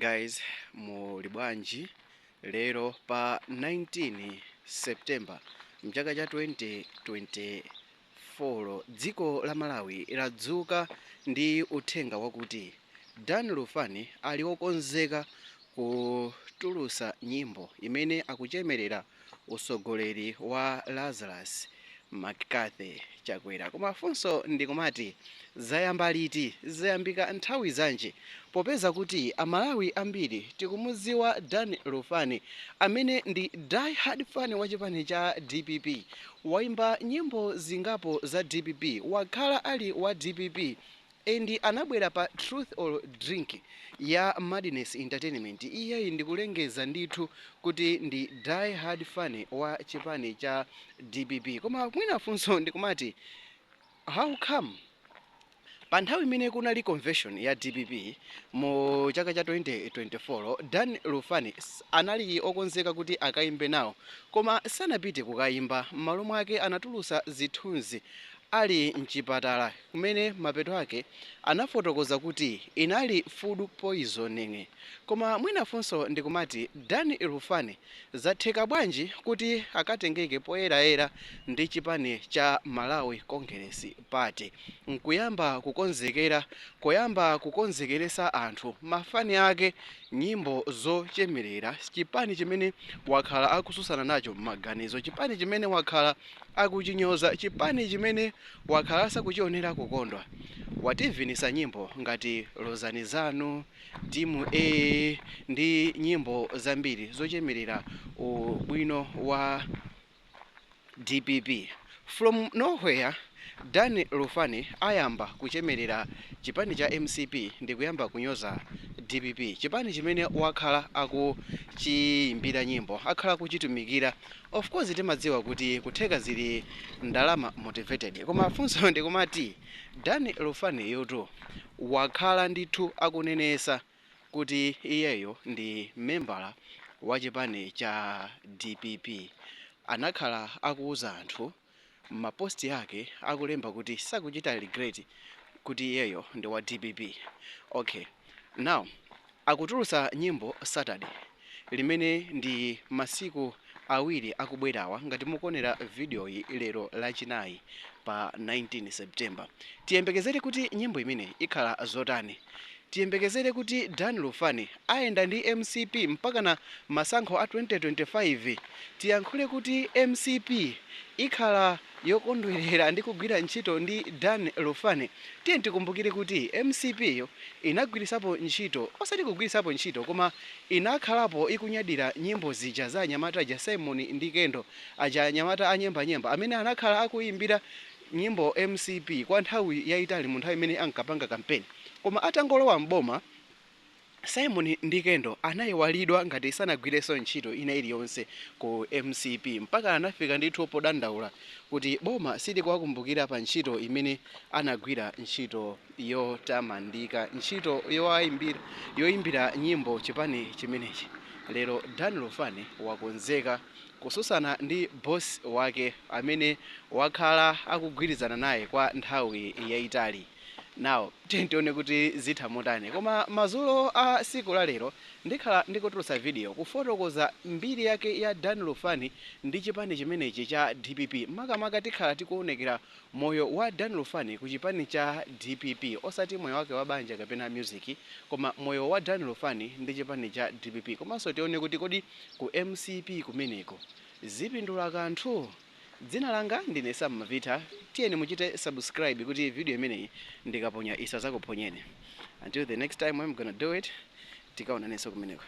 Guys, muli bwanji? Lero pa 19 September mchaka cha 2024 dziko la Malawi ladzuka ndi uthenga wakuti Dan Lufani ali wokonzeka kutulusa nyimbo imene akuchemerera usogoleri wa Lazarus McCarthy Chakwera. Koma funso ndikumati zayamba liti, zayambika nthawi zanji, popeza kuti amalawi ambiri tikumudziwa Dan Lufani amene ndi die hard fan wa chipani cha DPP. Waimba nyimbo zingapo za DPP, wakhala ali wa DPP endi anabwera pa Truth or Drink ya Madness Entertainment. Iye ndikulengeza ndithu kuti ndi die hard fan wa chipani cha DPP. Koma mwina funso ndikumati how come pa nthawi imene kunali convention ya DPP mu chaka cha 2024 Dan Lufani anali okonzeka kuti akaimbe nawo, koma sanapite kukayimba. M'malo mwake anatulusa zithunzi ali mchipatala kumene mapeto ake anafotokoza kuti inali food poisoning. Koma mwina funso ndikumati Dan Lufani zatheka bwanji kuti akatengeke poyeraera ndi chipani cha Malawi Congress Party nkuyamba kukonzekeresa anthu mafani ake nyimbo zochemerera chipani chimene wakhala akususana nacho maganizo, chipani chimene wakhala akuchinyoza, chipani chimene wakhala sakuchionera kukondwa. Wativinisa nyimbo ngati Lozani Zanu, Timu A ndi nyimbo zambiri zochemerera ubwino wa DPP. From nowhere Dan Lufani ayamba kuchemerera chipani cha MCP ndi kuyamba kunyoza DPP, chipani chimene wakhala akuchiimbira nyimbo, akhala kuchitumikira. Of course timadziwa kuti kutheka zili ndalama motivated, koma funso ndikumati Dan Lufani yoto wakhala ndithu akunenesa kuti iyeyo ndi membala wa chipani cha DPP. Anakhala akuuza anthu maposti yake akulemba kuti sakuchita regret kuti iyeyo ndi wa DPP. Okay, now akutulusa nyimbo Saturday limene ndi masiku awiri akubwerawa. Ngati mukuonera video iyi lero lachinayi pa 19 September, tiyembekezere kuti nyimbo imene ikhala zotani. Tiyembekezere kuti Dan Lufani ayenda ndi MCP mpaka na masankho a 2025. Tiyankhule kuti MCP ikhala yokondwerera ndi kugwira ntchito ndi Dan Lufani. Tiye tikumbukire kuti MCP yo inagwirisapo ntchito, osati kugwirisapo ntchito, koma inakhalapo ikunyadira nyimbo zija za anyamata ja Simon ndi Kendo, aja anyamata anyemba amene anakhala akuimbira nyimbo MCP kwa nthawi yayitali mu nthawi imene ankapanga kampeni. Koma atangolowa mboma, Simon ndi Kendo anayiwalidwa ngati sanagwireso ntchito ina iliyonse ku MCP mpaka anafika ndithu podandaula kuti boma silikuwakumbukira pa ntchito imene anagwira, ntchito yotamandika, ntchito yoimbira nyimbo chipani chimenechi. Lero Dan Lufani wakonzeka kususana ndi boss wake amene wakhala akugwirizana naye kwa nthawi yayitali. Now tione kuti zitha motani. Koma mazulo a siku la lero ndikhala ndikutulusa video kufotokoza mbiri yake ya Dan Lufani ndi chipani chimenechi cha DPP. Makamaka tikhala tikuonekera moyo wa Dan Lufani ku chipani cha DPP, osati moyo wake wa banja kapena music, koma moyo wa Dan Lufani ndi chipani cha DPP. Komanso tione kuti kodi ku MCP kumeneko zipindula kanthu. Dzina langa ndine Sam Mavita. Tiyeni muchite subscribe kuti video imeneyi ndikaponya isazakuponyeni. Until the next time I'm gonna do it, tikaonananso kumeneko.